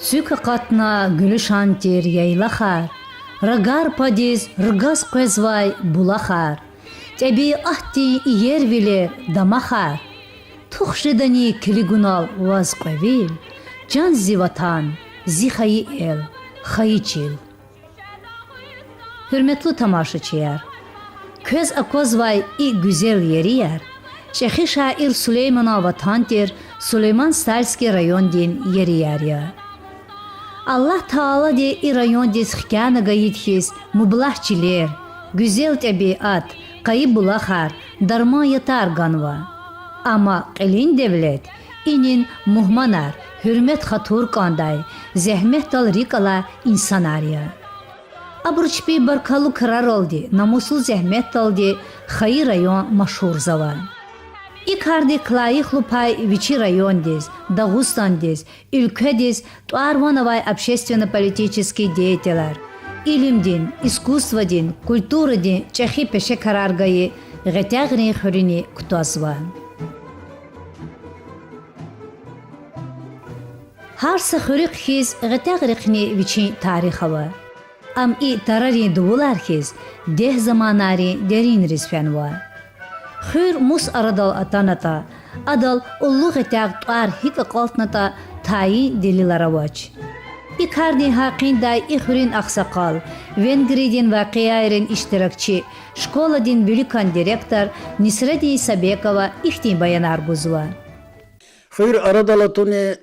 Цюка қатна гүлі шантер яйлахар, рагар падиз ргаз қөзвай булахар, тебе ахти иер вилер дамахар, тухшидани килигунал ваз қөвил, can zivatan, zixayı el, xayıçil. Hürmetli tamaşaçılar, köz akozvay i güzel yeri yer, Şehi şair Süleyman Vatantir, Süleyman Salski rayon din yeri yer ya. Allah Teala de i rayon dis xikana gayithiz, mublahçiler, güzel tabiat, kayı bulahar, darma yatar ganva. Ama qilin devlet, inin muhmanar, hürmet hatur kanday, zahmet dal rikala insan arya. Abruçpi barkalı karar oldu, namusul zahmet daldı, xayı rayon maşhur zavan. İkardi klayıqlı pay viçi rayondez, Dağustandez, ülkedez, tuarvanavay общественно-политические деятелер, ilimdin, iskuстводин, kulturadin, çehi peşe karargayı, gətəğrini xürünü kutazvan. Harsa xürük xiz gətəğriqni viçi tarixava. Am i tarari duvular xiz, deh zamanari derin rizfenva. Xür mus aradal atanata, adal ullu gətəq tuar hik qaltnata tayi delilaravaç. İkardi haqinday ixürin aksakal, Vengridin vaqiyayirin iştirakçı, şkoladin bülükan direktor Nisredi Sabekova ihti bayanar buzva. Xür aradalatuni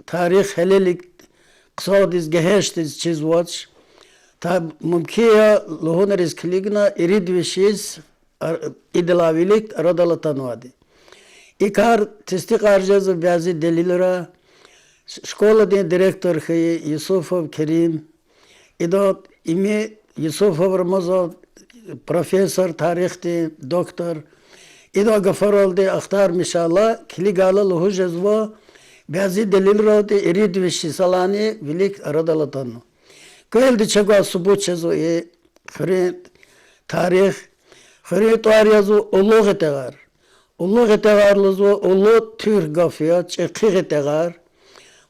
tarih helelik qsadiz geheştiz çizvaç, ta mumkiya lohuneriz kiligna iridvişiz idlavilik aradalatanvadi. İkar testik arcazı bazı delilera, Школа din direktor xey Yusufov Kerim, idat imi Yusufov Ramazan profesör tarihti doktor, idat gafaraldi aktar inşallah kiligala lohujezva bazı delilera de eridvişi salani vilik aradalatanı. Köyde çaga subuçezo xre tarih xre tarihazo ulu getegar. Ulu getegarlızo ulu tür gafiya çekhi getegar.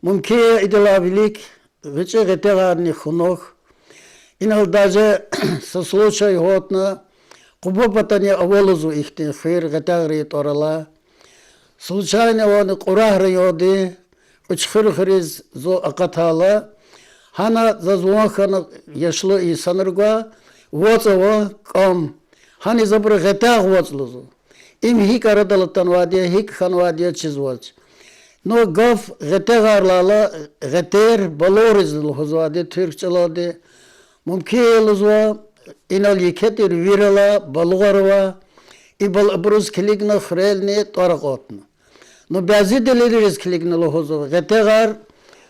Mumkiye idilabilik veçe getegarni khunokh. Inal daje sasloçay hotna kubo patani avolozu ihti xir getagri torala. Случайно он qurah riyodi uçkhir khiriz zo aqatala. Hana zazwakhana yaşlı insanırga voçava kam. Hani zabır getag voçluzu. İm hik aradalatan vadiye hik khan vadiye çizvaç. No gaf getegarlala geter baloriz lhozade Türkçelade mumkiyeluzva inal yiketir virala balgarva ibal bruz kiligna khrelne taraqatna. No bazı deliriz kiligna lhozva getegar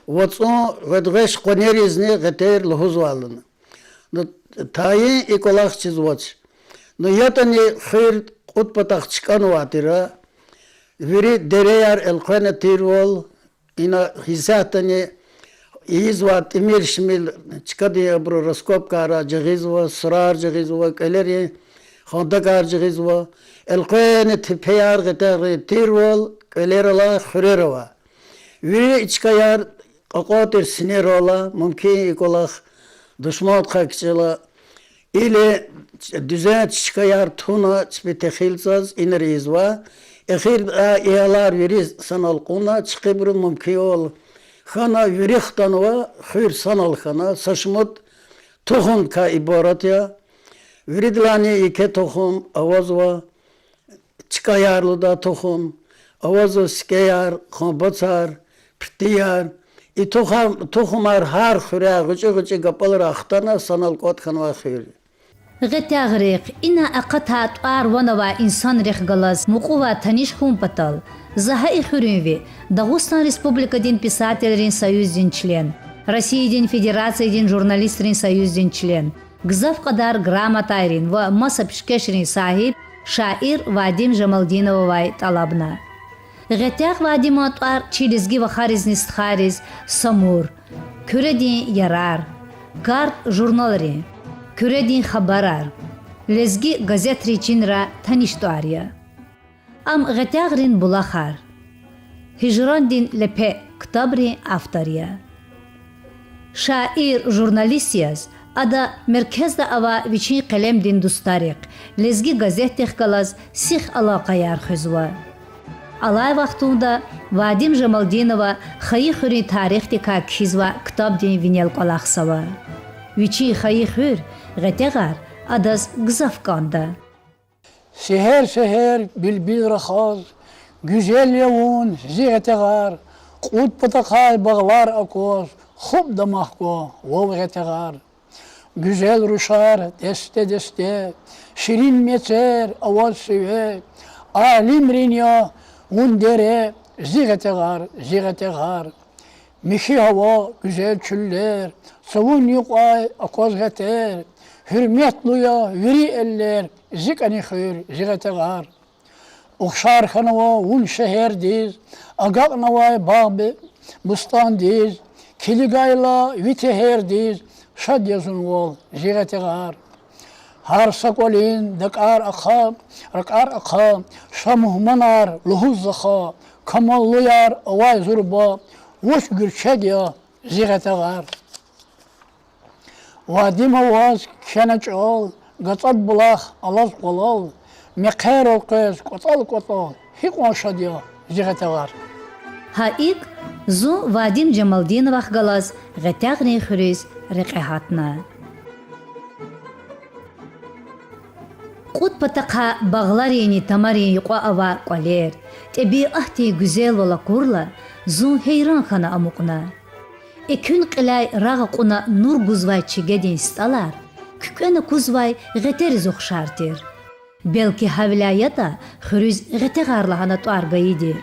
vatso vedgesh qonerizne geter lhozvalna. No tayi ekolaq çizvaç. No yatani khair qut pataq çıkan vatira Veri dereyar elqana tirvol ina hizatani izvat emir shmil çıkadı abro raskop kara jagizva surar jagizva keleri xondakar jagizva elqana tepeyar getar tirvol kelerala khurerova veri içkayar aqatir sinerola mümkün ikolah düşman qakçıla ile düzet çıkayar tuna çpetexilsaz inerizva Ekhir iyalar veri sanal quna çıkıbırı mümkün ol. Khana verixtanva khir sanal khana saşmut tohum ka ibarat ya. Veridlani iki tohum avazva çıkayarlı da tohum avazı skeyar khambatsar ptiyar tohumar har khura gıcı gapalır axtana sanal qot khanva khir. Gətəğriq, ina aqatat arvanava insan rexgalaz muquva tanish humpatal. Zaha ixürünvi, Dağustan Respublikadin Pisatelerin Soyuzdin член, Россиядин Федерациядин Журналистрин Союздин член, Gzav qadar gramatayrin va masapishkeshrin sahib şair Vadim Jamaldinova talabna. Gətəğ Vadim atlar çilizgi va xariznist xariz samur, küredin yarar, kart jurnalri. Küredin xabarar, lezgi gazetri çinra tanıştuarya. Am gətəğrin bulaxar, hicrandin lepe ktabri aftarya. Şair jurnalistiyaz, ada merkezde ava viçin kalem din dustarik, lezgi gazeteh kalaz sih alaqayar xuzva. Alay vaxtunda Vadim Jamaldinova xayı xuri tarix tika kizva kitab din vinel qalaqsava. Viçi xayı xur, gıtegar, adaz gızafkanda. Seher seher bilbil rakhaz, güzel yavun ziyetegar, qut patakal bağlar akoz, khub damahko, vov getegar. Güzel ruşar deste deste, şirin meçer avaz süve, alim rinya, undere, ziyetegar, ziyetegar. Mişi hava, güzel çüller, savun yuqay, akoz geter, hürmetluya, viri eller, zikani khir, ziyetegar. Okşar hanava, un şehir diz, agak navay bağ bustan diz, kiligayla viteher diz, şad yazın vol, ziyetegar. Har sakolin, dakar akha, şamuh manar, luhuz zakha, kamalluyar, avay zurba, vuş gürçed ya, ziyetegar. Vadim avaz, keneç ol, gatsad bulaq, alaz qolal, meqer ol qez, qotal, hiq şad ya, ziyetegar. Haik zu Vadim Jamaldinova galaz gıtagni xuriz riqehatna. Qut pataka bağlarini tamari yuqa ava qaler. Tebi ahti güzel wala kurla zu heyran khana amukna. Ekün qilay raga quna nur guzvay çigedin stalar. Kükene kuzvay gıter zuxşartir. Belki havlayata xuriz gıtegarla hana tuargayidi.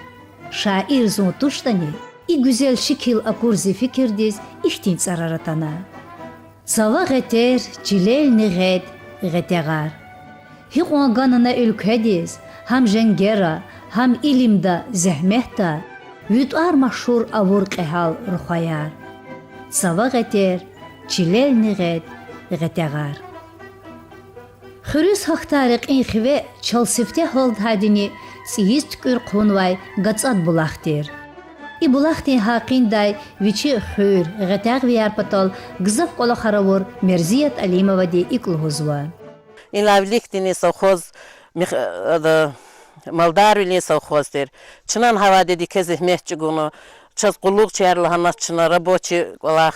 Şair zu tuştani i güzel şekil akurzi fikirdiz ihtin sararatana. Sava gıter çilel niget gıtegar. Hiqo ganana ülkediz, ham jengera, ham ilimda zehmehta, vüt'ar maşhur avur qehal ruhayar. Sava gıter, çilel niget, gıtegar. Xürüz haqtariq in xive çalsifte hold hadini siyiz tükür qunvay gatsad bulaqtir. I bulaqtin haqin day vici xür, gıtag viyar patal gızaf qola xaravur Merziyat Alimova di iklhuzva. In lavliktini совхоз Молдавии совхоздер. Чынан хава dedi kezi mehçugunu çaz qulluq çerli hanatçına рабочий qolaq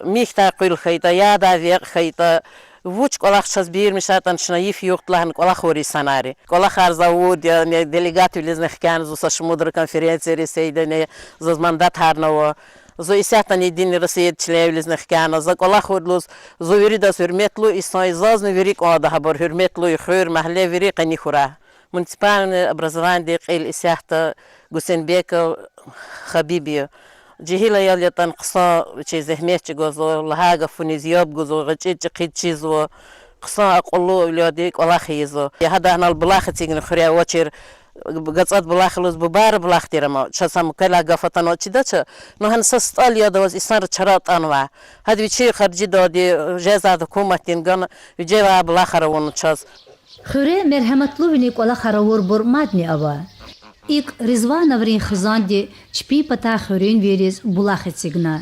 mihta qul xeyta ya da ver xeyta vuç qolaq çaz bir mişatan çına yif yoqtlan qolaq ori sanari. Qolaq arzavud ya delegat uliznekhkan zo шмудр конференции сейдане zo mandat harnavo. Zo isatan edin Россия члевлизних кана за колахудлус zo veridas hürmetlu isay zazne verik oda haber hürmetlu khur mahalle verik ani khura municipalne образование qil isahta Gusenbekov Habibi jihila yalatan qsa çe zehmetçi gozo lahaga funizyob gozo qıçı qıçizo qsa aqullu uladik olahizo ya hada anal bulakhtigin khura wacher gatsad bulakhlos bubar bulaktirama çasam kala gafatano çidaça no han sastal ya da isar charat anwa hadi viçi kharji dodi jezad hukumatin gan vijeva bulakhara onu ças Xure merhamatlu vini qola xaravur bur madni ava. İk Rizvanavrin xizandi çpi pata xurin veriz bulakhitsigna.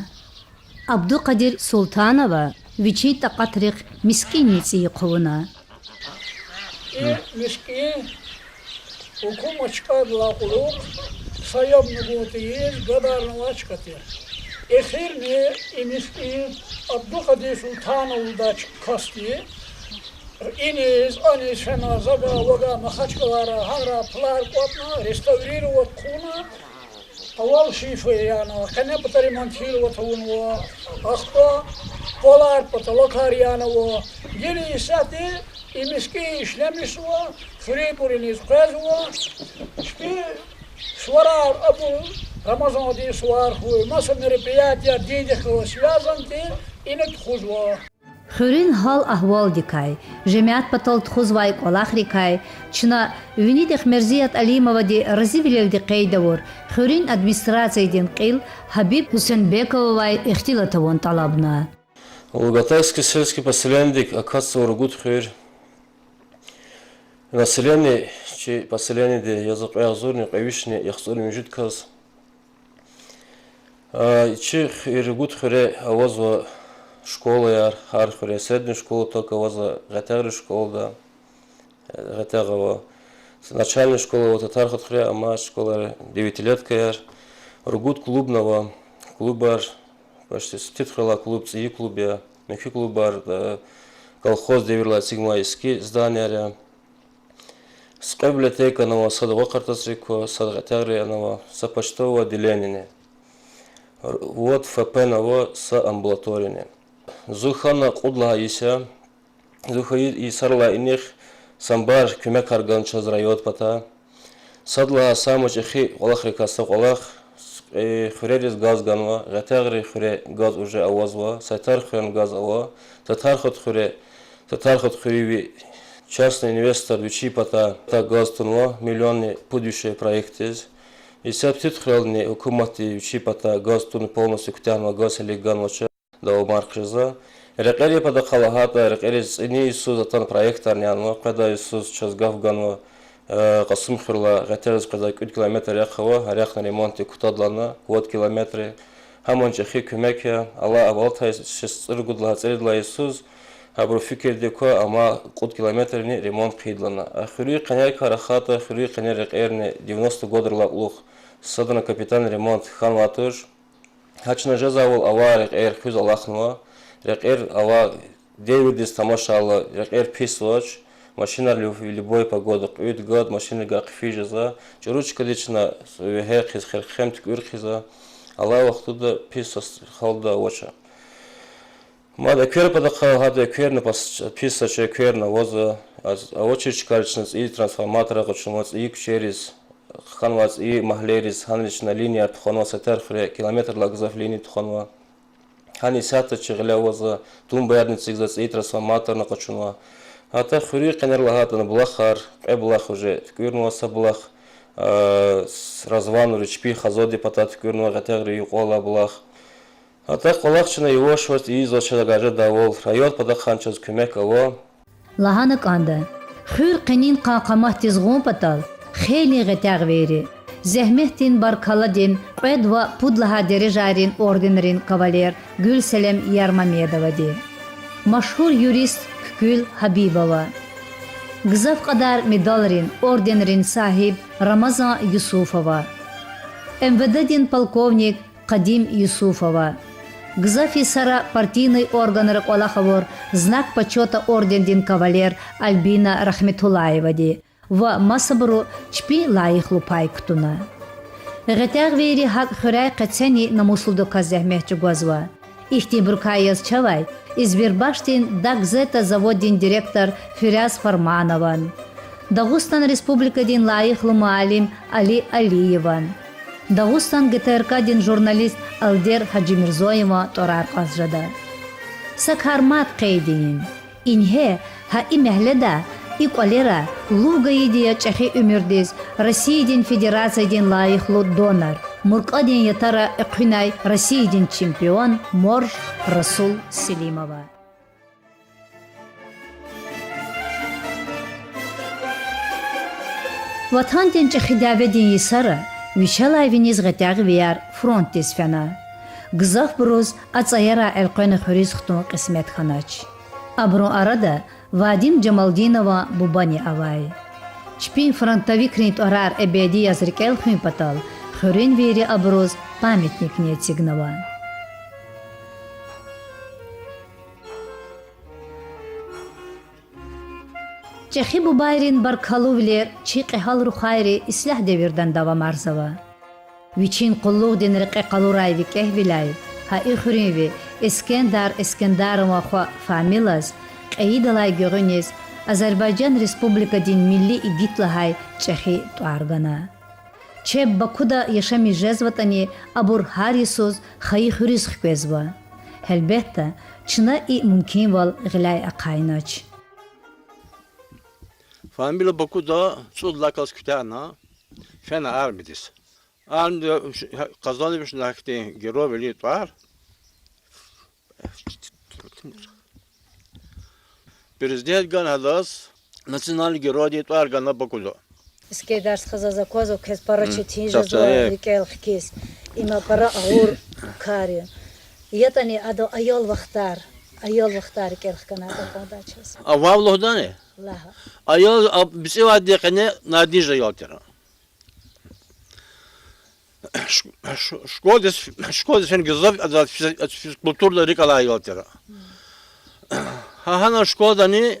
Abduqadir Sultanova viçi taqatriq miskinitsi qovuna. Miskin hukumatçılar laqulur, sayab nubutiyiz, gadarını açkatır. Esirni miskin Abduqadir Sultanov'da kasti, iniz, anis, fena, zaga, vaga, mahaçkalara, hangra, plar, qatna, restaurirovat kuna, aval şife yana, kane pata remontirovat unva, akhta, polar pata lokar yana va, geri isati, imiski işlemişva, Fripuriniz qazva, şpi svarar abu Ramazan di svar huy, masa meripiyatya didikh svязанты, inet khuzva. Xurin hal ahval dikay, jemiat patal txuzvay qolaxrikay, çına vinidikh Merziyat Alimova di razivilel di qaydavur, xurin administratsiyaydin qil Habib Husenbekovay ixtilatavon talabna. Лугатайский сельский поселенник, оказывается, ургут хыр. Население, поселение, де язык язурни, кавишни, яхсули мюжит каз. Ичи иргут хуре авозва школа яр, хар хуре среднюю школу только авоза гатагри школа да, гатагава. Начальная школа вот татархат хуре, ама школа девятилетка яр. Ругут клубного, клубар, почти ститхрала клуб, ци клубя, мехи клубар, колхоз деверла сигмайски здания. С библиотека нова садова картасрико, садгатагри нова, са почтового отделения. Вот ФП нова са амбулатория. Зухана кудла ися, зухаид и сарла иних самбар кюмек арган чазрайот пата. Садла самоч ихи олах рекаса олах, хурерис газ ганва, гатагри хуре газ уже авазва, сайтар хурен газ ава, татархот хуреви частный инвестор вичи пата газ тунва, миллионный будущий проект из. И септит хрелни укумати вичи пата газ тун полностью ктянва газ или ганвача да умаркжиза. Рекери пада халахата, рекери ини Исус атан проектар нянва, когда Исус час гав ганва قسم خلا غترز قضا 1 کیلومتر یخوا هر یخ ремонт کتادلانه 1 کیلومتر همون چخی کمک الله اول تا شستر گودلا цердла Исус абро фикер деко ама 1 километр не ремонт қидлана ахири қанай карахата ахири қанай рекерне 90 годерла улух садана капитан ремонт ханватуш хачна жазавол авар рекер хуз аллахнва рекер ава девидис тамашала рекер пислоч машина любой погоды, уйд год, машина гакфижа, чуручка лично херхиз херхемтик урхиза, Аллах оттуда писас халда оча. Мада квер подахал хада кверна писа че кверна воза, а очи чкаричнас и трансформатора хочумац и через ханвац и махлерис ханлична линия тхонва сатархре километр лагзав линии тхонва. Хани сята чегле воза тумбаярницик за и трансформатор на хочумва. Ата хури канерлахата на булахар, булах уже квернуа сабулах, развану речпи хазоди патат квернуа гатагри юқола булах. Ата қолахчина его шват и изоча гажа давол, райот падаханчаз кюмек аво. Лаханак анда, хур қинин қақамах тизгун патал, خیلی غتاغ ویری. Zehmettin Barkaladin, Edva Pudlaha Derijarin Ordinrin Kavaler Gülselem Yarmamedovadi. Maşhur jurist Gül Habibova. Gızav kadar medalrin Ordinrin sahip Ramazan Yusufova. МВД-дин полковник Кадим Юсуфова. Гзафи сара партийный органы Олаховор знак почета орден-дин кавалер Альбина Рахметулаевади. В Масабру чпи лайыхлу пайктуна. Гетяг вери хак хурай кацени намусулду казяхмехчу гвазва. Ихти буркайыз чавай, избирбаштин дагзета заводдин директор Фиряз Фарманован. Дагустан республикадин лайыхлу маалим Али Алиеван. Дагустан ГТРК-дин журналист Алдер Хаджимирзоева торар казжада. Сакармат кайдин. Инхе ха и мехледа и колера луга идея чахи умирдиз Россиядин Федерациядин лайыхлу донор. Муркадин ятара экхинай Россиядин чемпион Морж Расул Селимова. Ватхантин чахидаведин Исара Вишалай виниз гатяг вияр фронтис фяна. Гзав бруз ацаяра элкойна хуриз хтун қисмет ханач. Абру арада Вадим Джамалдинова бубани авай. Чпин фронтовик нит орар эбеди язрикел хмин патал. Хурин вери абруз памятник нет сигнова. Чехи бубайрин баркалувлер чиқи хал рухайри ислах девирдан давам арзава. Вичин қуллуғ дин риқи қалурайви кехвилай, ха ихуринви Ескендарова хва фамилаз, қаидалай гюринез, Азербайджан Республика дин милли игитлахай чехи туаргана. Чеб бакуда яшами жезватани абур харисуз хай хуриз хквезва. Хелбетта, чна и мумкин вал гилай ақайнач. Familya Baku'da Sudlakas Kütahya, Fena Armidis. Armide kazanmış nakti gero velit var. Президент Ганаdas Национальный герой var Gana Baku'da. Скедарс хазаза козу кез парачи тинжа Tapsa, зуа рикел хкис. Има пара аур кари. Yetani ado ayol vaqtar. Ayol vaqtar kelxkana qodachas. Avavlo da ne? Laha. Ayol bizi vadi qene nadija yotira. Шкода sen gizov az fizkulturda rikala yotira. Ha hana şkoda ni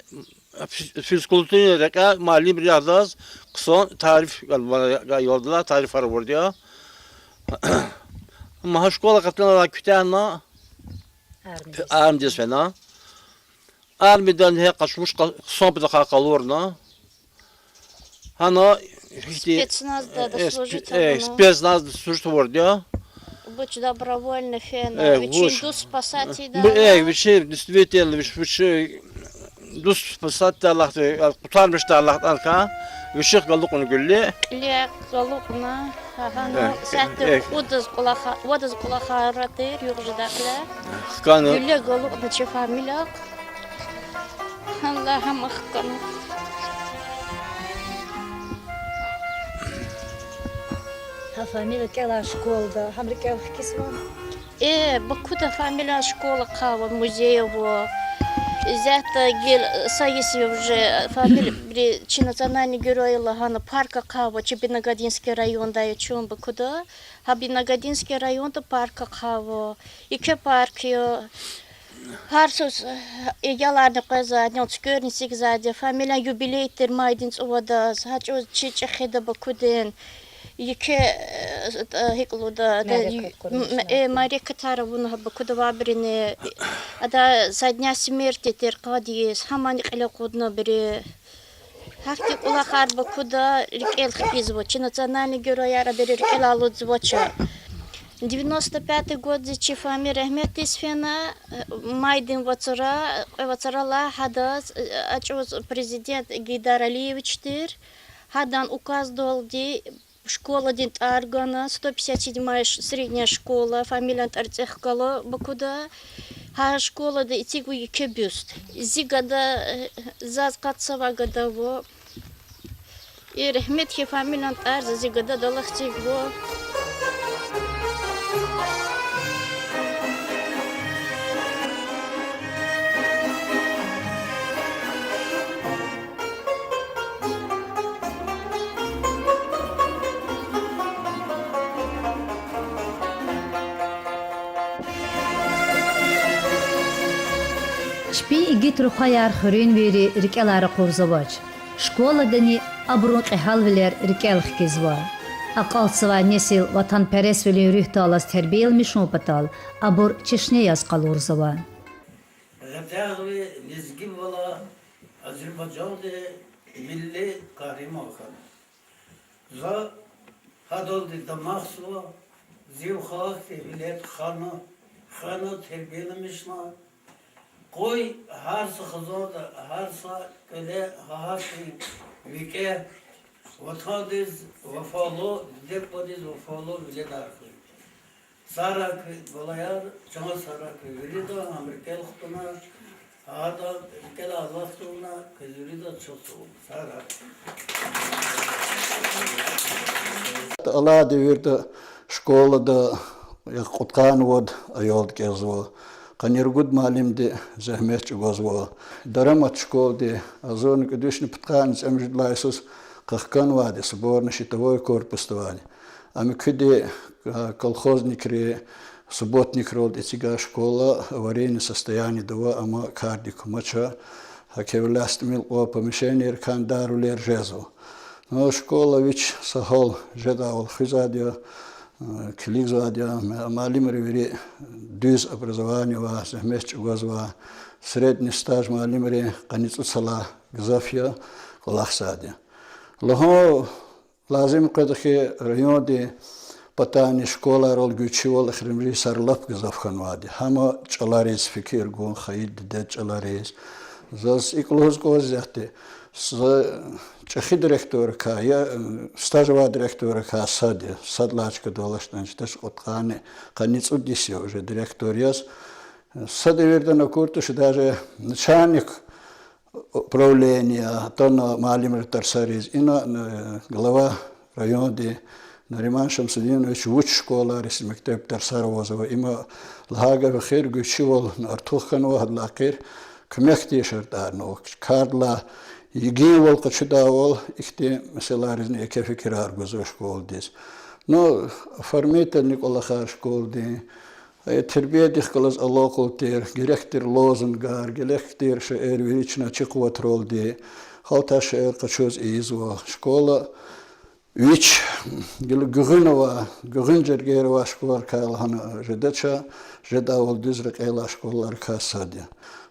fizkulturda rika mali bir azaz kısa tarif yoldalar tarif var burada. Ama ha şkola katılana kütahına armdes fena. Armiden he kaçmış kısa bir dakika kalorna. Hana Спецназда дослужить. спецназ служит var diyor. Быть добровольно фена. Лучше. Вечерду спасать и да. Bir şey действительно bir şey dus spasat Allah kurtarmış da Allah'tan ka. Bir şey kaldık onu gülle. Лек залукна. Хахана сәтті удыз кулаха ратыр юғжыдақла. Kanı Гүле галукна че фамилияқ. Аллахам аққан. Ha família aquela escola, hamri kel hkiswan. Бакуда фамилия школа қава, музеево. Зята гел саяси уже фамилия чи национальный герой Лагана парка қава, чи Бинагадинский районда я чум бакуда. Ha Бинагадинский районда парка қава. İki park yo. Her söz yalarını qazadın, çıkırın sigzadi. Familia jubileytir maydınç ovadaz. Haç o çiçeğde bakudin. İki hikluda Мария Катаровна bakуда вабрины. Ада за дня смерти теркадиес. Хамани қилақудна бири. Хакти улахар bakуда рикел хизво. Чи национальный герой яра бири рикел алудзвоча. 95 год зичи фами рахмет исфена майдин вацарала хадас ачоз президент Гейдар Алиевичтир. Хадан указ долди школа дин Аргана, 157-я средняя школа, фамилия Арцехкало, Бакуда. Ха школа да итигу ике бюст. Зигада заз катсава гадаво. И рахмет хи фамилия Арза зигада далахтигво. Шпи игит рухаяр хөрин вери рикелары курзавач. Школа дани абрун қихалвилер рикел хкизва. Ақалсыва несил ватанперес вели рюхталас тербиел мишнопатал, абур чешне яз қалурзава. Gatağlı nizgi valla Azerbaycan'da milli kahraman. Za hadoldu damaksuva zivxak devlet xana terbiyelemişler. Koy harsa xazada harsa kale hahati vike vatadiz vafalı depadiz vafalı viledar. Sarak valayar çama sarak vilida Amerikalı xutuna ada kel Allah xutuna kızvilida çoğu sarak. Allah devirdi şkolada kutkan vod ayol gezvo. Kanirgud malimdi zahmet gozvo. Daramat şkoldi azon kudüşni putkan zamjidla Isus kahkan vadi сборный щитовой корпус твали. Ами куди колхозникри субботник род этига школа аварийное состояние дава ама кардику мача хакевластмил о помещение кандару лержезу. Но школа вич сахал жедавал хизадия Килигзадия, малим ревери дюз образование ва захмеч угазва средний стаж малим ре каницу сала гзафия колахсадия. Лохо лазим кадхи районе патани школа рол гучивол хримри сарлап гзафханвади. Хама чаларис фикир гон хаид де чаларис. Зас иклоз гозяхте Чехи директор ка, я стажевая директор ка сади, садлачка долашtan штеш откане, каниц удиси уже директор яс. Сади верда на куртуш даже начальник управления, то на Малим Тарсарис, и на глава района Нариман Шамсудинович вуч школа рис мектеп Тарсаровозова, има лага вахир гучивол артуханова хадлакир кмехти шартарно, кардла يجيول قشداول إختي مثلا رزني كيف كرار جزء شكول ديس نو فرميت نيكولا خار شكول دي التربية دي خلاص الله قلتير جريختير لوزن جار جريختير شعر ويريشنا تشقوة رول دي خالتا شعر قشوز إيزوا شكولا ويش جغنوا جغنجر جيروا شكول كال هنا جدتشا جداول دزرق إلى شكول أركاساديا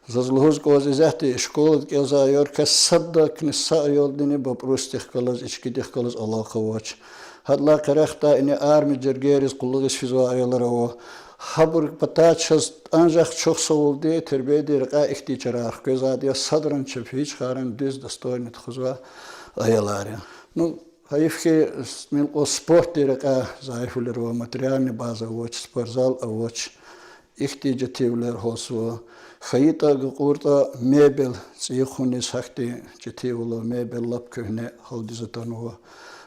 Зазлугуз козизяхти школа келзайор касадда книсайол дини бопростих калаз ичкидих калаз аллахавач. Хадла карахта ини арми джергерис куллугис физуайолараво. Хабур патачас анжах чохсовулди тербеди рqa ихтичарах кезадия садран чапич харан диз достойный тхузва айолари. Ну, хаифхи милко спорти рqa зайфулерво материальный база воч спортзал авоч ихтижативлер хосво. خيطة قورتا ميبل سيخوني سحتي جتيولو ميبل لبكهنة خلدزتانوا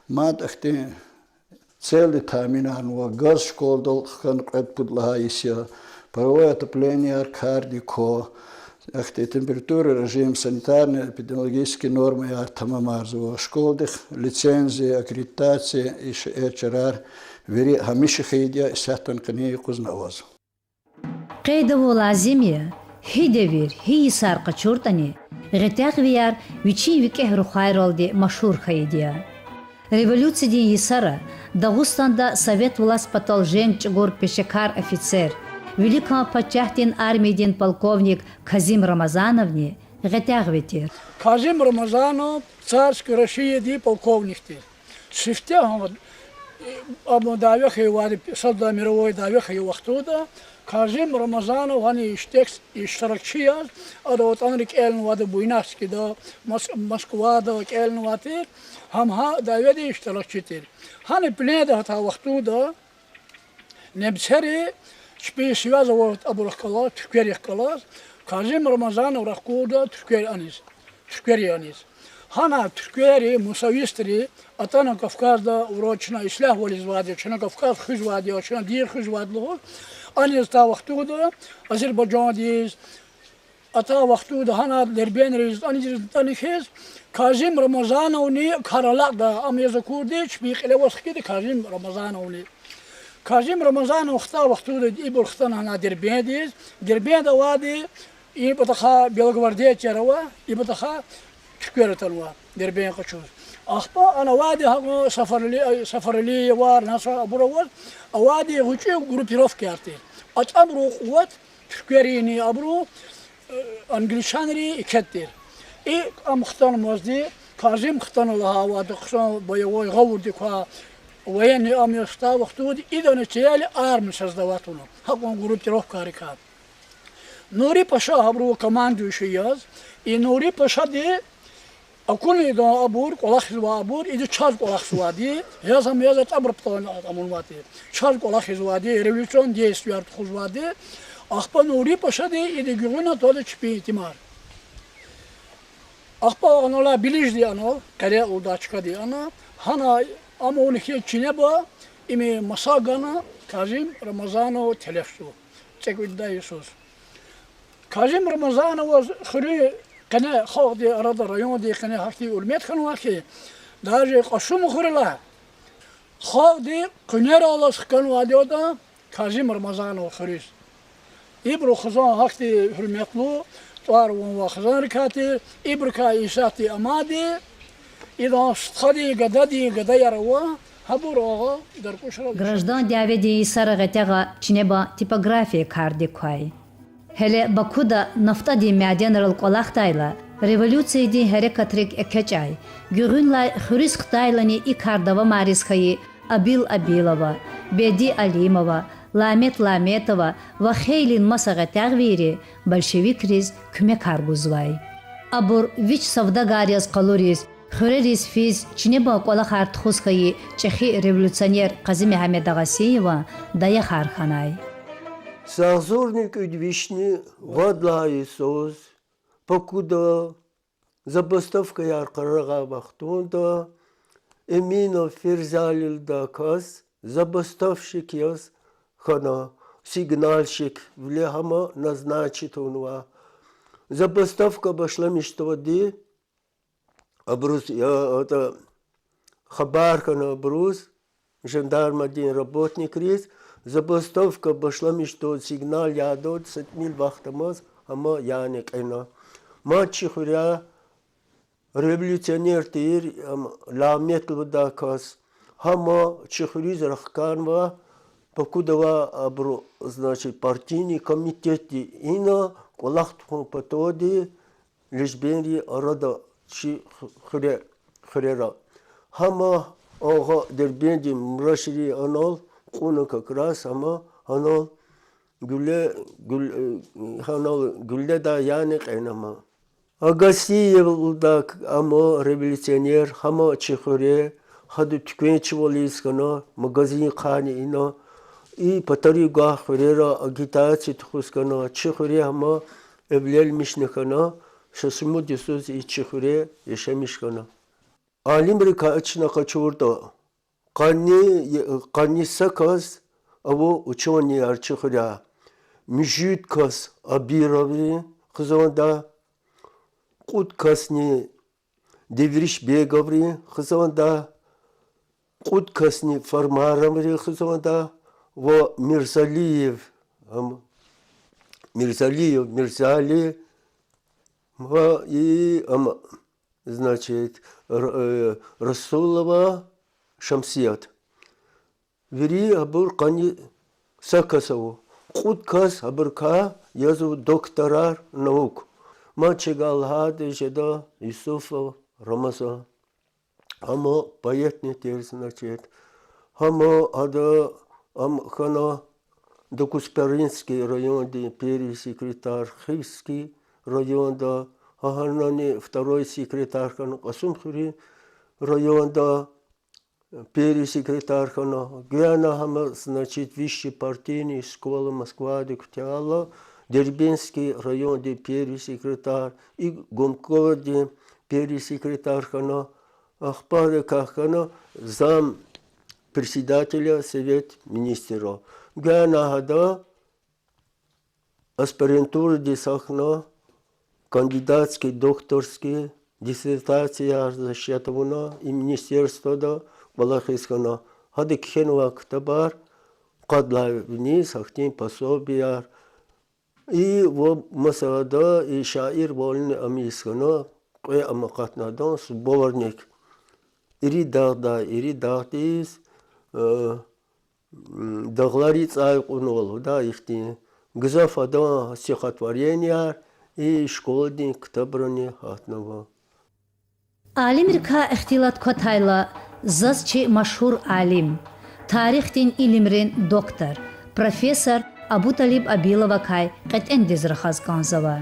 ما تختي цели таминанوا газ школ дол хан قد بدلها يسيا паровое отопление кардико ахте температура режим санитарные эпидемиологические нормы я тамамарзу школдых лицензии аккредитации и ШР вери хамиши хейдя сятан кани кузнаваз قيد ولازمية هيدفير هي سارقة شورتني غتاق ويار ويشي وكهرو خيرال دي مشهور خيديا ريفولюция دي يسارة Дагустанда совет власть потол женчгур пешекар офицер великого почахтин армийдин полковник Казим Рамазановни غتاق ветер Казим Рамазанов царской России ди полковник ти шифтя або давях и солдат мировой давях и вахтуда Казим Рамазанов они иштекс иштаракчия адот анрик элн вада буйнарски да Москва да элн ватир хамха даведи иштаракчитир hani pleda hata вахтуда немцери шпи связывают абурахкала Türkiye'ye Казим Рамазанов рахкуда Türkiye анис Хана Türkiye'ye мусавистри атана Кавказда урочна ислах вализвади чна Кавказ хижвади чна дир хижвадло Ani ta вахтуда Азербайджан диз ата вахтуда хана дербенриз ani таниhez Казим Рамазановни каралада амеза курдич бихле восхиди Казим Рамазановни Казим Рамазанов та вахтуда ибур хтан хана дербендиз дербенда вади и батаха белогвардия чарава и батаха Türkiye'ye дербен качуз ахпа ана вади сафарли вар наса абуравар авади гучи группировки арти атамру куват Türkiye'ni абру англичанри икеттир и амхтан мазди Казим хтанула авади ксан боевой гавурди ка военный амьяста вахтуди и да начали армию создавать уну хакон группировка арикат Нури Паша абру командующий яз и Нури Паша ди Акуни да абур колахизва абур иди чар колахзвади язам язат абрптон амунвати чар колахзвади революцион действует хузвади ахпа Нури Паша ди иди гюна тоды чпи тимар ахпа анола билижди ано каде удачка ди ана хана ама унихи чинеба ими масагана Казим Рамазанов телефсу чеквидда Иисус Казим Рамазанов хри كنا خاطي أراد الريون دي كنا حكي ولميت خنوا كي داجي قشوم خرلا خاطي كنير الله سكنوا ديودا كازيم رمضان وخريس إبرو خزان حكي هرميتلو طار وخزان ركاتي إبركا إيشاتي أمادي إذا استخدي قدا يروا هبورا دركوشرا Граждан дяведи Исара гатяга чинеба типография карди кай Hele Baku'da nafta di мәден қолақтайла, революция di herekatrик ekechай, Gürünlay Хюрис Қытайлани и Кардава Марисхаи, Абил Абилова, Беди Алимова, Ламет Ламетова, Вахейлин Масаға тәғвири, большевик риз күме каргузвай. Абур вич савдагарияз қалурис, Хюрерис физ чинеба қолақ артхузхаи, Чехи революционер Казим Ахмедагасиева, дая харханай. Сазурник Удвишни, Вадла Иисус, покуда Забастовка яркарага вахтунда, Эмино Ферзалилда каз, забастовщик яз, хана, сигнальщик, влехама назначит унва. Забастовка башла миштовади, абрус, это хабархана абрус, жандарм один работник рез, забастовка башла мишто сигнал ядот, сетмил вахтамаз, ама яник эна. Матчи хуря, революционер тир, ламетл дакас, хама чихуриз рахканва, покудова абру, значит, партийный комитет, ина, колахтхун патоди, лишбенри арада чи хрера. Хама ага дербенди мрашри анал, куна как раз, ама анал гуле да яник энама. Агасиев дак амо революционер, хама чихуре, хаду тюквенчи волискана, магазин хани ина, и патари гах хурера агитации тхускана, чихуре хама evlel mişnikana, şasımı diyorsunuz içihure yaşamışkana. Alim kaçına kaçurda, kanni sakaz, avo uçoni yarçıhıra, müjüt kas abiravi, kızavanda, kut kasni devriş begavri, kızavanda, kut kasni farmaramri, kızavanda, ve Mirzaliyev, Мирзали, и, значит, Расулова Шамсият. Вери абур кани сакасаву. Куткас абурка язу докторар наук. Мачигал хаде жеда Исуфа Рамаза. Хамо поетни тер, значит. Хамо ада хана Докуспаринский район, первый секретарь, Хивский район, да, Аханани, второй секретарь, Касумхури район, да, первый секретарь, Гуяна, значит, высший партийный школа Москва, Декутиала, Дербенский район, первый секретарь, и Гумкоди, первый секретарь, Ахпаре Кахана, зам председателя Совет министров. Гана хада аспирантура десахна, кандидатский, докторский, диссертация защитована и министерство да балахискана. Хады кхенва ктабар, кадла вниз, ахтин пособияр. И в масада и шаир вольный амискана, кое амакатнадан, сборник. Ири дагдис, Дагладиц айкунол, да, ихти гзафада стихотворения и школьный ктабрани хатнава. Алимирка ихтилат котайла зазчи машхур алим, тарихтин илимрин доктор, профессор Абуталиб Абилова кай кэтэн дизрахаз канзава.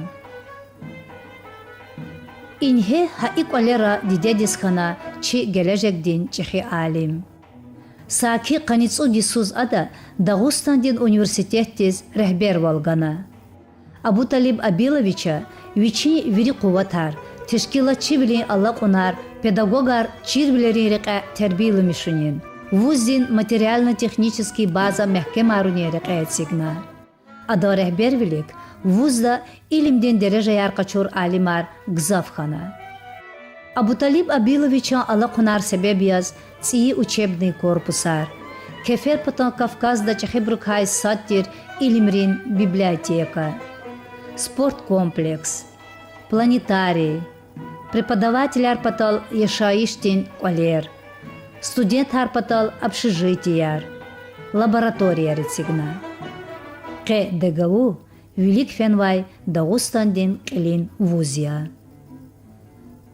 Инхе хаик олера дидедискана чи гележекдин чихи алим. Саки каницу дисуз ада Дагустандин университеттиз рehber волгана. Абуталиб Абиловича вичи вири куватар, тешкилатчи билин аллакунар, педагогар чирбилери река тербилы мишунин. Вузин материально-технический база мехкемаруни река этсигна. Ада рehber велик, вузда илимден дереже яркачур алимар гзавхана. Абуталиб Абиловича аллакунар себебияз ЦИИ учебный корпусар. Кефер потом Кавказда Чахибрукхай саттир Илимрин библиотека. Спорткомплекс. Планетарий. Преподаватель арпатал Ешаиштин Олер. Студент арпатал общежитияр. Лаборатория рецигна. Ке дегаву Велик Фенвай Дагустандин Келин Вузия.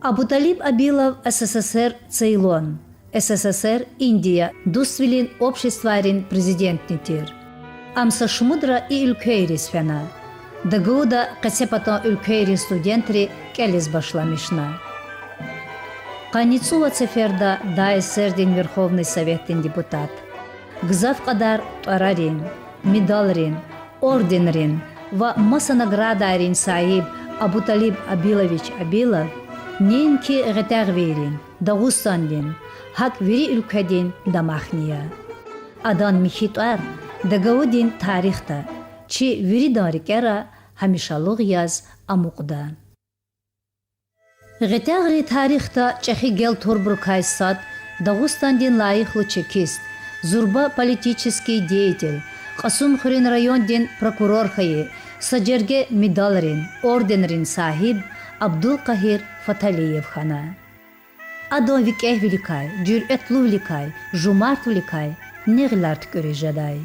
Абуталиб Абилов СССР Цейлон. СССР Индия Дусвилин обществарин президентнитир. Амса Шмудра и Ülkeyris фена. Дагуда касепато Ülkeyris студентри келис башламишна. Каницува цеферда ДСР-дин Верховный Советтин депутат. Гзав кадар тарарин, медалрин, орденрин ва маса наградарин Саиб Абуталиб Абилович Абилов Neyin ki gıtaq verin, Dağıstan'din, hak veri ülkedin damahniya. Adan mihitar, dagavudin tarihta, çi veri darikera hamişalıq yaz amuqda. Gıtaqri tarihta çehi gel torburkay sat, Dağıstan'din layıqlı çekist, zurba политический деятель, Qasumxurin rayondin prokuror xayı, sacerge medalrin, ordenrin sahib, Abdulqahir Fataliyev xana. Ado vikeh vilikay, cüretlu vilikay, jumart vilikay, neğlart görejaday.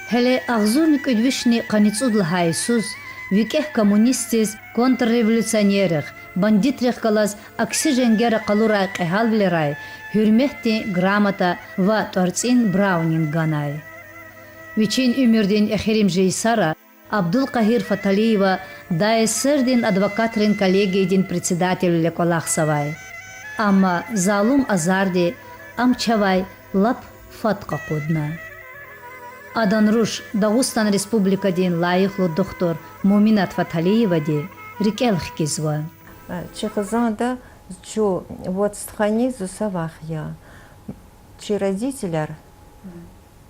Hele ağzurnik ödvişni qanitsudlahay suz, vikeh kommunistis kontrrevolüsyonerix, banditrix kalas aksijengere qalura qehal vileray, hürmehti gramata va tortsin Browning ganay. Viçin ümürdin exirim jeysara, Abdulqahir Fatalieva даесердин адвокатрин коллегиядин председатель колахсавай. Амма залум азарди амчавай лап фатқа қудна. Аданруш Дағыстан республикадин лайықлы доктор Муминат Фаталиева ди рикелх кизва. Чехозанда чу вот стхани зусавахья. Чи родителяр,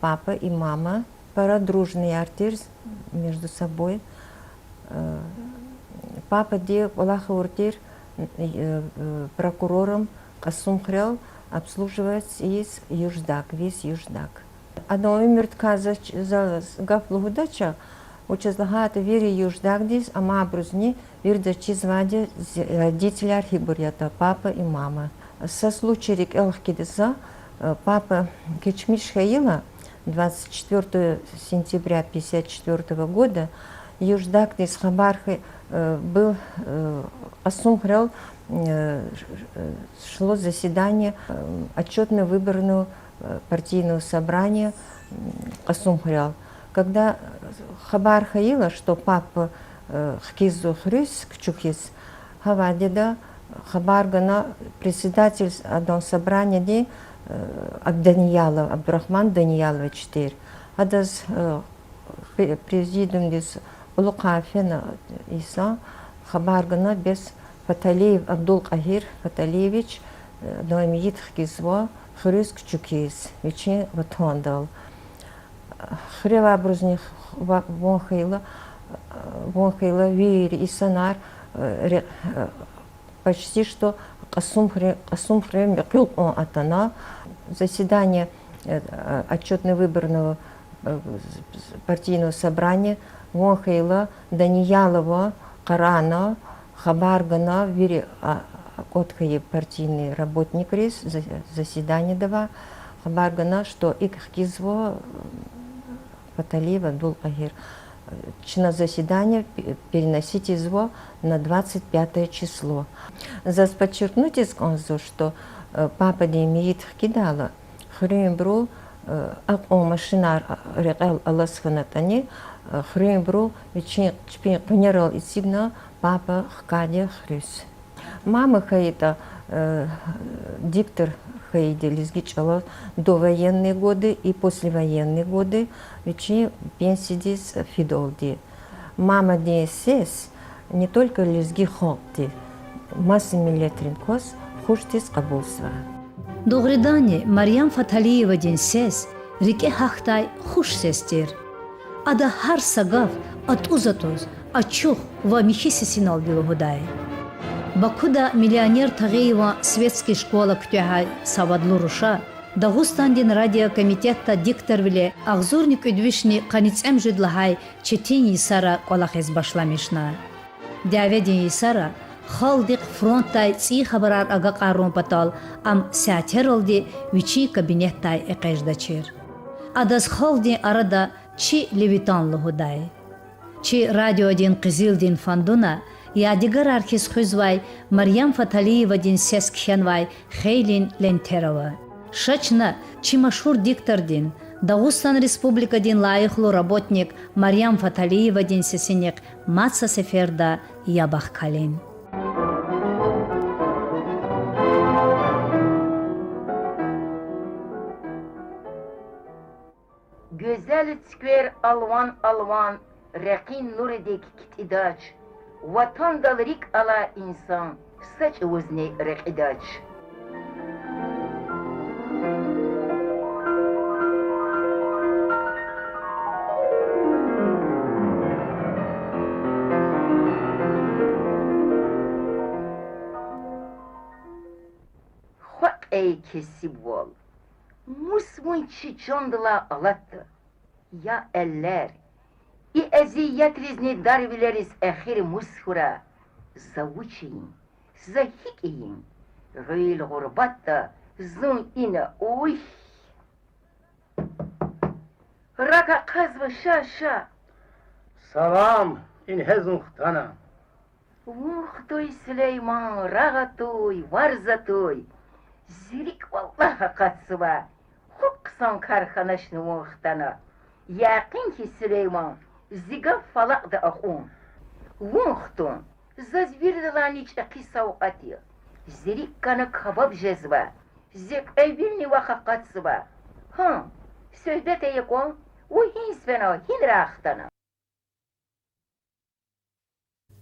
папа и мама, парадружный артир между собой. Папа де Аллаха уртир прокурором Qasumxrel обслуживать из Юждак, весь Юждак. Одно умерт каза гафлугудача, учезлагата вири Юждак дис, а мабрузни вирдачи звади родители архибурята, папа и мама. Со случаек элхкидеса папа Кичмиш Хаила 24 сентября 1954 года Юждак из Хабархи был Qasumxrel, шло заседание отчетно-выборного партийного собрания Qasumxrel. Когда Хабар Хаила, что папа Хкизу Хрюс Кчукис, Хавадида Хабаргана, председатель одного собрания де Абданиялов, Абдурахман Даниялович Тер. Адаз президиум дес Улукафена Иса, Хабаргана без Фаталиев Абдулқахир Фаталиевич, Ноемиит Хкизво, Хрюс Кчукис, Вичи Ватондал. Хрева Брузних Вонхайла Вири и Санар почти что Qasumxrel Мекил Атана. Заседание отчетно-выборного партийного собрания Вонхайла, Даниялова, Карана, Хабаргана, Вири Коткае партийный работник рис, заседание дава, Хабаргана, что их Хкизво Фаталиев Абдулқахир. На заседание переносить его на 25 число. За подчеркнуть из концу, что папа не имеет кидала, хрюмбру, о машинар рекал аласханатани, хрюмбру, вечер генерал и сигнал папа хкадя хрюс. Мама хаита диктор хаиди лизгичала до военные годы и послевоенные годы, вечер пенсидис фидолди. Мама ДСС не только лизги хокти, массами летринкос хуштис кабулсва. Doğridani Maryam Fatalieva din ses, rike haxtay xush sestir. Ada har sagaf at uzatoz, açuh va mihi sesinal bilohuday. Бакуда миллионер Тагиева светский школа ктюхай савадлу руша, Дагустандин радиокомитетта дикторвиле агзурник үдвишни каницем жидлахай четини сара колахез башламишна. Дяведин сара халдик фронтай ци хабарар ага қарун патал ам сятеролди вичи кабинеттай эқеждачир. Адаз халди арада чи левитан лухудай. Чи радиодин Qizildin фандуна یادگار ارکیس خوزوای مریم فاتالیeva دین سس کشنوای خیلین لنتروا. شچنا چی مشهور диктор дин Дагыстан республика дин лайықлы работник Марьям Фаталиева дин сесенек маца сеферда ябах калин. Güzel skver alvan rekin nuredek kitidaç. Vatan dalrik ala insan, Saç uzni rekidaç. Hak ey kesib ol. Musmun çiçondıla alattı. Ya eller. İ eziyet rizni darvileriz ehir mushura. Zavuçin. Zahikin. Gıyl gurbatta. Zun ine uy. Raka kazvı şaşa. Salam, in hezun xtana. Ухтой Сüleyman, ragatoy, varzatoy. Zirik vallaha katsıva. Huksan karxanaşını muhtana. Yakin ki Süleyman, ziga falak da akun. Vuhtun, zazvirdilan iç akisa uqatı. Zirik kanı kabab jezva. Zik evbilni vaxa katsıva. Söhbet eyekon, o hins fena, hin rahtana.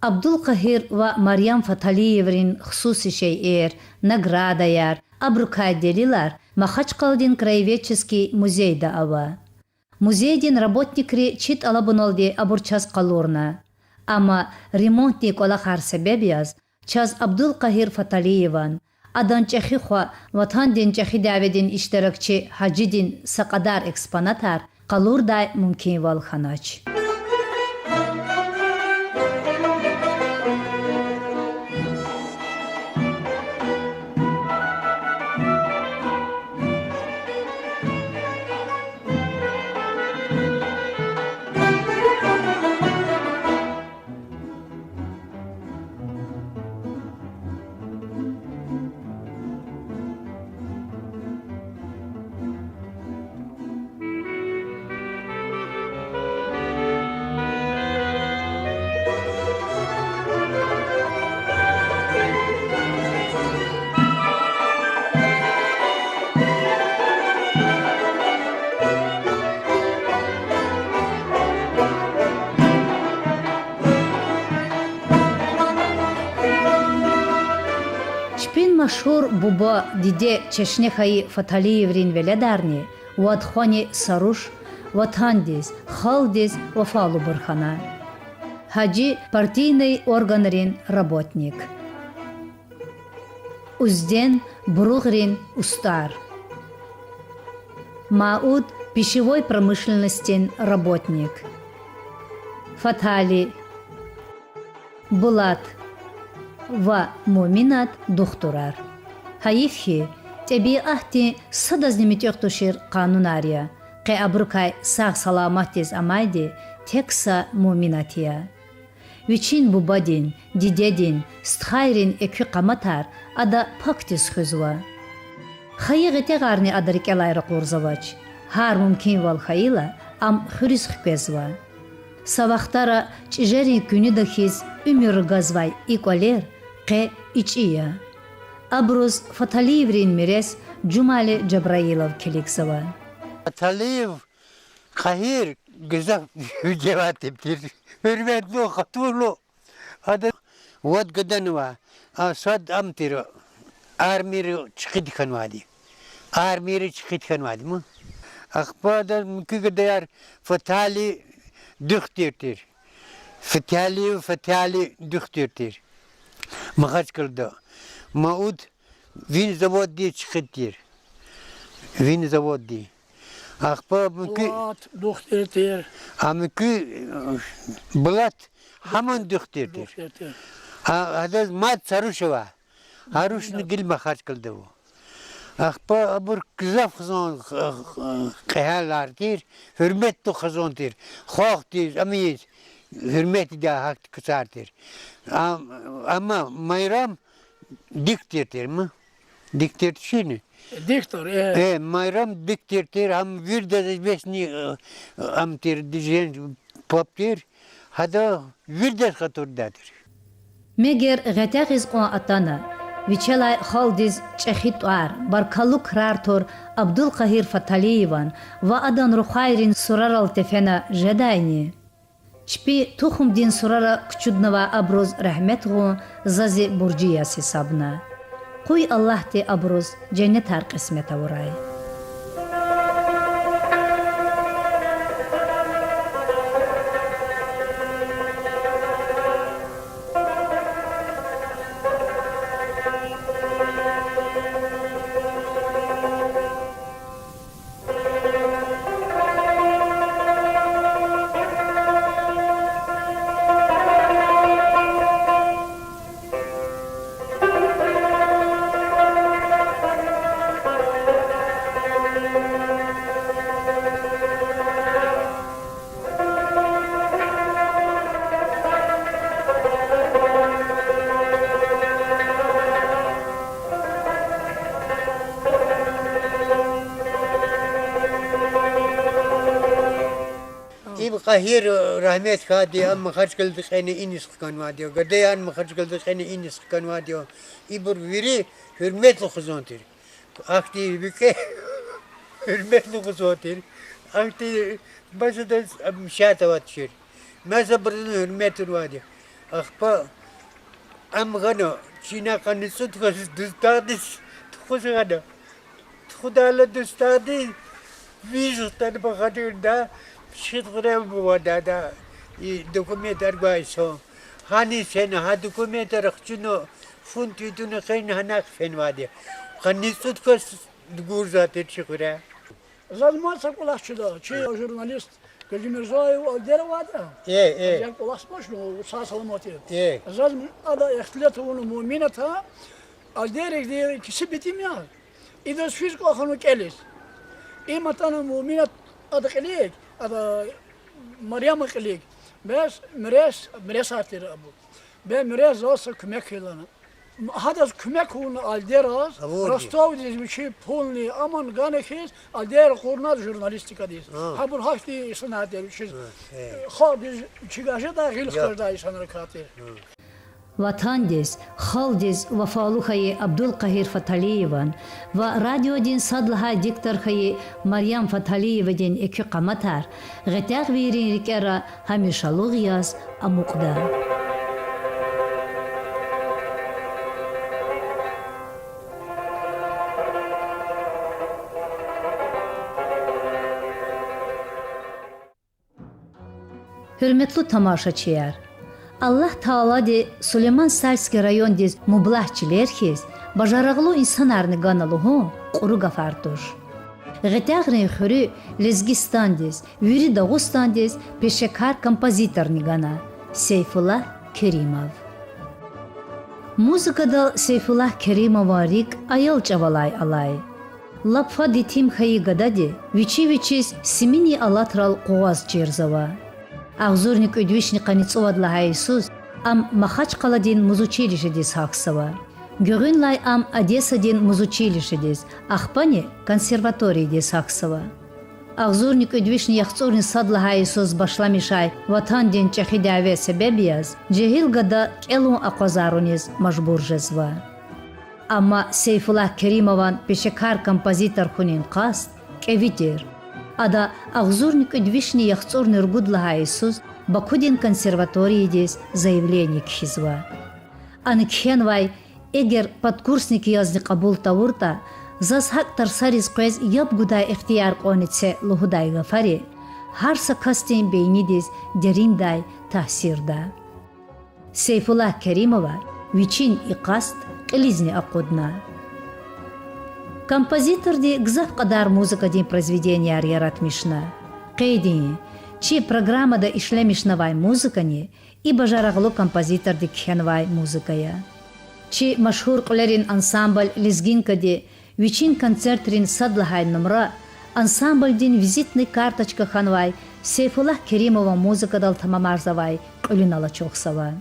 Abdulqahir ve Maryam Fataliyev'in xüsusi şey'er, nagradayar, abrukadelilar Махачкалдин краеведческий музейда ава. Музейдин работникри чит алабунолди абурчас калурна. Ама ремонтник олахар себебияз чаз Абдулқахир Фаталиеван адан чехихва ватандин чехи даведин иштиракчи хаджидин сақадар экспонатар калурдай мумкин валханач. Машхур буба диде чешнехаи Фаталиеврин веледарни, вадхони Саруш, ватхандиз, халдиз вафалу бурхана. Хаджи партийный органрин работник. Узден Бругрин устар. Мауд пищевой промышленности работник. Фатали Булат ва Муминат духтурар. Хаифхи тебиахти садазнимитёхтушир канунария. Қе абрукай саг саламатиз амайди текса Муминатия. Вичин бубадин, дидедин, стхайрин экви каматар ада пактис хузва. Хаиги тегарни адарикелайра курзавач. Хар мумкин вал хаила ам хурис хкезва. Савахтара чижери күнидахиз умир газвай иколер قه ایچیه. ابروز Фаталиеврин мирес Cumali Cebrailov kiliksewa. Fataliyev kahir güzel cevap ettir. Hürmetli o katulu. Hadi vad giden var. Asad amtiro. Armiri çıkıt kanvadi. Armiri çıkıt kanvadi mı? Akbada mümkün değer Fatali düktürtür. Fatali düktürtür. Mağaç kıldı. Maud vin zavod diye çıkıttır. Vin zavod diye. Akpa mümkün. Bulat, duhtırtır. Mümkün bulat hamon duhtırtır. Adaz mat saruşeva. Haruşunu gil mağaç kıldı bu. Akpa abur kızaf kızan kıhalardır. Hürmet de kızandır. Halktır, amiyiz. Hürmeti de hak kısardır. Ama Mayram diktirtir mi? Diktirtir şunu. Diktor, Mayram diktirtir. Am bir de besni amtir dijen poptir. Hada bir de katurdadır. Meger gatagiz o atana. Viçelay haldiz çexitwar barkaluk rartor Abdulqahir Fataliyevan ve adan ruhayrin suraral tefena jedayni. Çpi toxum din surara küçüdnava abroz rahmet gu zazi burciyas hesabna. Qoy Allah de abroz cennet her kısmete uray. İb kahir rahmet kadi amma harç kıldık eni inis kanva diyor. Gadeyan mı harç kıldık eni inis kanva diyor. İbur viri hürmetli kuzontir. Akti büke hürmetli kuzontir. Akti başında müşahede vatşir. Meza birinin hürmeti var diyor. Akpa am gano Çin'e kanısı düstadis tıkısı gano. Tıkıdalı düstadis vizuktan bakadığında da şıtkırem bu vadada dokumenter gayso. Hani sen ha dokumenter akçını fun tütünü kayın hanak fen vadi. Kanısı tıkısı gurzatı çıkıra. Zalman sakulaşçıda, jurnalist Gülcümirzayev aldere vardı. Evet. Ulaşmış mı? Sağ salamatı. Evet. Zalman ada ihtilatı onu mu'minata aldere diye ikisi bitim ya. İdris fizik akını kelis. İmatanı mu'minat adı kelik, adı Meryem kelik. Bes mres artır bu. Ben mres olsa kümek yılanı. Hada kümek onu alderaz, Rostov diye bir şey polni aman ganekis alder kornar jurnalistika diye. Ha bu hakti sanat diye bir şey. Ha biz çıgaja da gil kırda insanlar katil. Vatandiz, Haldiz Vafaluhayı Abdülkahir Fataliyevan ve Radyodin Sadlaha Diktarhayı Meryem Fataliyevedin ekü kamatar, gıtaq verin rikera hamişalığı yaz amukda. Hürmetli tamaşaçılar, Allah Taala de Süleyman Salski rayon diz mublahçilerkiz, bajaraglı insanlarını ganalıhu quru gafartur. Gıtağını xürü Lezgistan diz, Viri Dağustan diz, peşekar kompozitorni gana, Seyfullah Kerimov. Muzikada Seyfullah Kerimov rik ayal çavalay alay. Lapfa ditim xayi gadadi, viçi simini alatral qoğaz çerzava. Ağzurnik ödvişni qanitsovat lahaysus, am Makhachqaladin muzучилищедис хаксава. Görünlay am Одесsadin muzучилищедис, Ахпани konservatoriyedis хаксава. Ağzurnik ödvişni yaxtsurni sad lahaysus başlamışay vatandin çahidave sebebiyaz, cehil gada kelun aqazaruniz majburjezva. Ama Seyfullah Kerimovan peşekar kompozitor hunin qast, kevitir. Ада Ağzurnik ödvişni yaxtsurni rgudlahaysus, Бакудин консерваториедис заявление кхизва. Аныкхенвай эгер подкурсники язни кабул тавурта, засхак тарсарис квез яб гудай ихтияр қонице лухудай гафари, харса кастин бейнидис дериндай тахсирда. Сейфулlah Kerimova вичин иқаст қилизни ақудна. Композитор ди гзав қадар музыка дин произведения яратмишна. Қейдини, чи программада ишлемишнавай музыкани и бажараглу композитор ди кхенвай музыкая. Чи машхур қулерин ансамбль лезгинка ди вичин концертрин садлахай номра ансамбль дин визитный карточка ханвай Сейфулlah Kerimova музыкадал тамамарзавай қулинала чоқсава.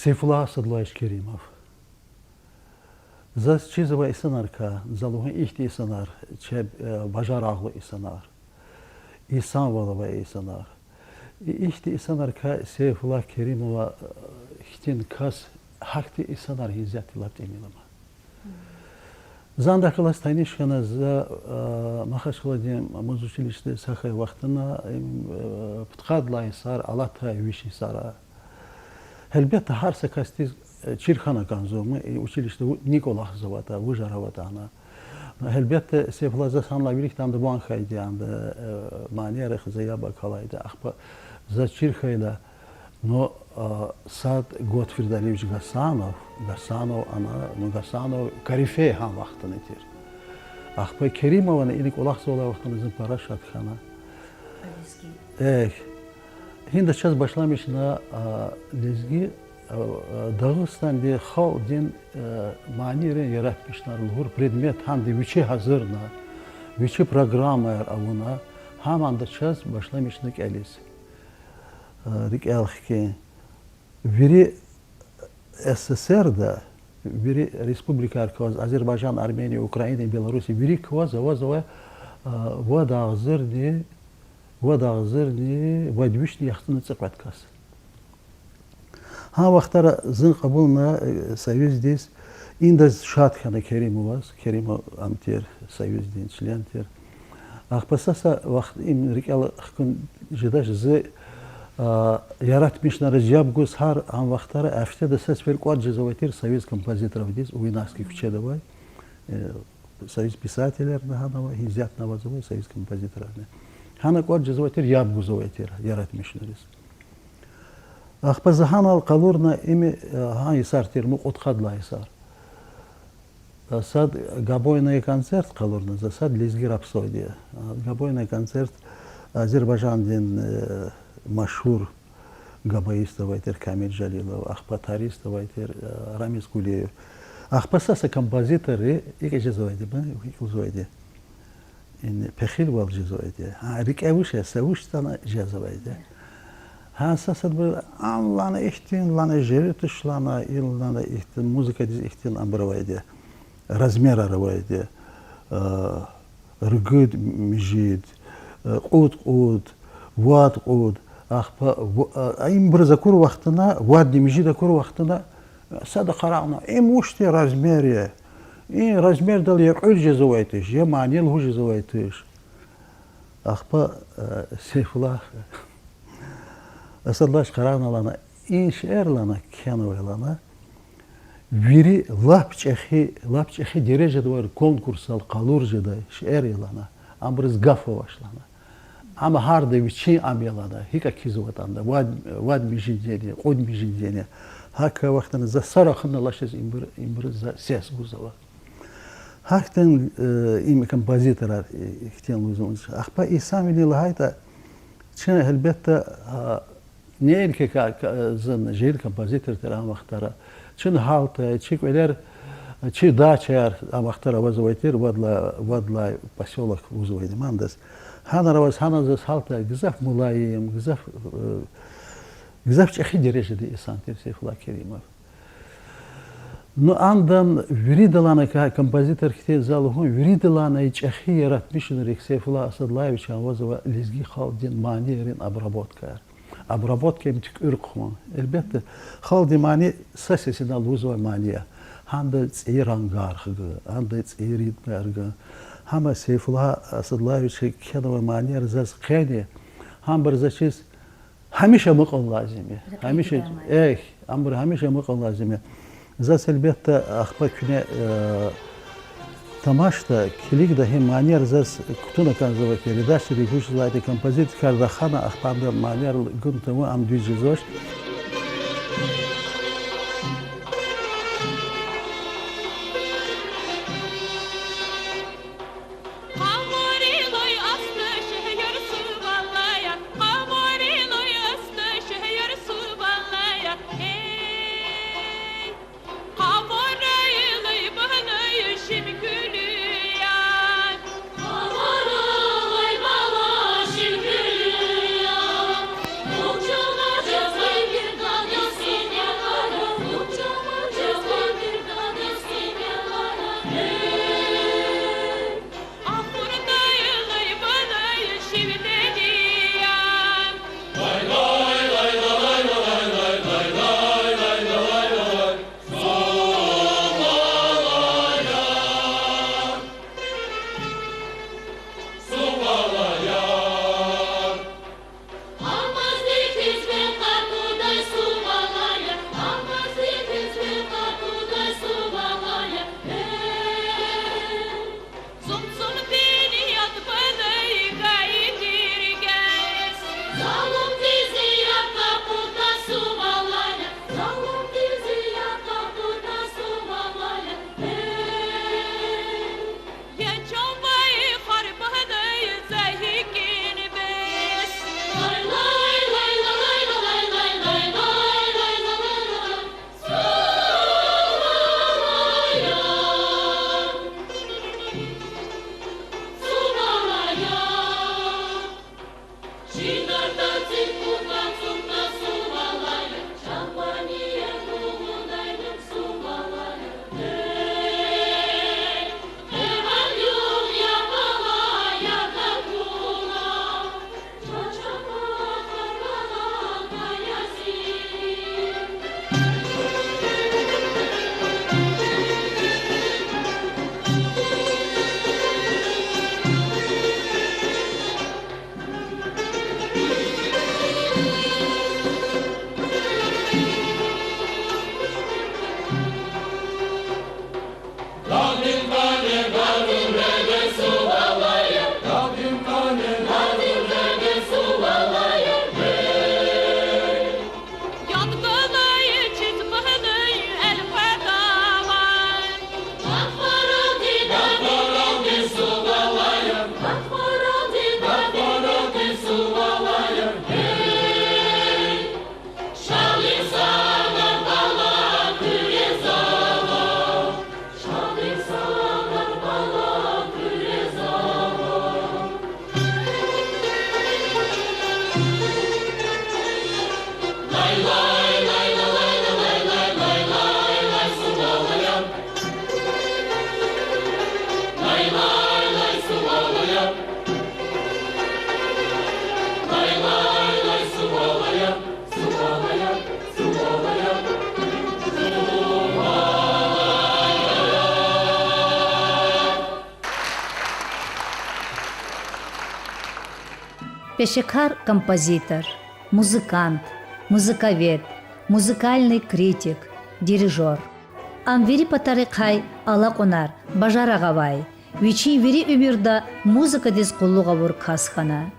Сейфулла Асадлаевич Керимов. За чизова исанарка, залуган ихти исанар, че бажараглу исанар. İhsan Valava İhsanar. İhti İhsanarka Seyfullah Kerimova ihtin kas hakti İhsanar hizmet ilap demilama. Zanda kılas tanışkana za mahaşkala diyem muzучилище Сахай вақтына птқадла исар алата виши сара. Elbette har sakastis Çirkhana kanzomu училище Николах завата Вужаравата ана. Elbette Seyfullah Zasan'la birlikte hem de bankaydı hem de maniye khazaya bakalaydı. Akba za Çirkhayla no sad Gottfried Alevich Gasanov ana Karifey han vaxtını tir. Akba Kerimov'un ilik olaqsa ola vaxtınızın para şatxana. Hindi çaz başlamışına lezgi Dağıstan'da xalqın maniyerini yaratmışlar. Lur predmet hem de viçi hazırna, viçi programlar avuna hem anda çaz başlamışlık elis. Dik elki biri SSR'da, biri Respublika Arkoz, Azerbaycan, Armeniya, Ukrayna, Belarusi, biri kvaza vada hazırni, vadvişni yaxtını çıkvatkas. Ha vaxtara zın qabulna Soyuz des indas şatxana Kerimov amtir Soyuz din çlentir. Axpasasa vaxt im rikal xkun jidaş zı yaratmışlar jabgus har am vaxtara afte da ses ver qad jazavatir Soyuz kompozitorov des Uynaski küçede var. Soyuz pisatelerine hana hizat navazovay Soyuz kompozitorlarına. Hana qad jazavatir yabguzovatir yaratmışlarız. Ахпа заханал калурна ими хан исар терму отхадла исар. Сад габойный концерт калурна за сад лезги рапсодия. Габойный концерт Азербайджандин машхур габаист вайтер Камил Жалилов, ахпа тарист вайтер Рамиз Гулиев. Ахпа саса композиторы ике жезойди, икузойди. Ин пехил вал жезойди. Рик эвуше севуштана жезойди. Hassasat bir anlana ihtin, lana jeritış, lana ihtin, muzika diz ihtin ambravaydı. Razmer aravaydı. Rgud mijid, qud, vad qud. Ayım bir zakur vaxtına, vad mijid akur vaxtına sada qarağına. Muşti razmeriye. Razmer dal yaqul jezavaytış, ya maniyel hu jezavaytış. Ahpa Seyfullah Asadaş karanalana, inşerlana, kenovlana, viri lapçehi derecede var konkursal kalurcada şerlana, ambrız gafo başlana. Ama harda viçi amyalana, hika kizvatanda, vad mijideni, qod mijideni. Haka vaxtana za sarahına laşız imbrız za ses guzava. Haktan im kompozitorar ihtiyan uzunç. Ahpa İsami lahayta çene elbette ne ki zın jil kompozitör teram vaxtara çın halta çikveler çi daçar vaxtara vazvaytir vadla поселок uzvaydı mandas hanaravas hanazas halta gizaf mulayim gizaf çehi derecede isantir Seyfullah Kerimov. No andan viridalana kompozitör kite zaluhun viridalana çehi yaratmışdır Seyfullah Asadlayevich vazva lezgi xaldin maniyerin abrabotkar. Обработка им тик ürkman. Elbette xaldi mani sesini aluzva maniye. Handa tsiran garxıgı, handa tsirit bergı. Hama Seyfullah Asadlayevich kenova maniyer zaz qeni. Ham bir zaçiz hamisha mıqın lazimi. Hamisha mıqın lazimi. Zaz elbette axpa küne Тамашта килик да хем манер зас кутуна канзова передачи регуш злайты композит кардахана ахпанда манер гунтаму ам движезош. Thank you. пешекар композитор, музыкант, музыковед, музыкальный критик, дирижер. Амвери патарикай алаконар, бажарагавай, вичи вери умирда музыка дез куллугавур касхана.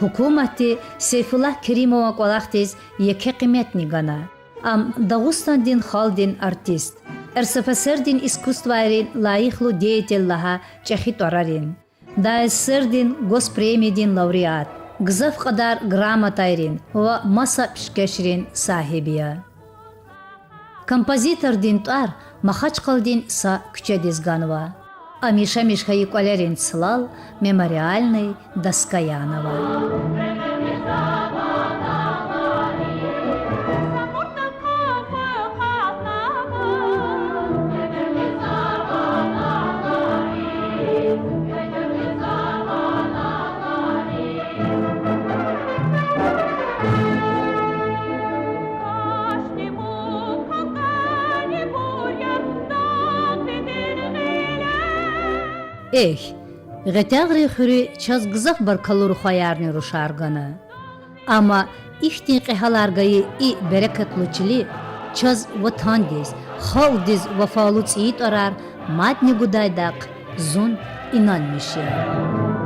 Hukumati Seyfullah Kerimova kolaqtiz yeke qimetni gana. Am Dağıstan din xaldin artist. РСФСР din искусстварин лайыхлу деятеллаха чехит ораrin. ДССР din госпремия din лауреат. Гзав qaдар грамотайрин ва masa pişkeşrin sahibiya. Композитор din tuar Махачкал din sa Küçedizganova. А Миша Мишхаиколерин слал мемориальный Доскоянова. Эх, гетагри хюри час гзах баркалуру хаярни рушаргана. Ама ихтин қихаларгайи и берекетлучили час ватандиз, халдиз вафалуц ит арар матни гудайдақ зун инан мишия.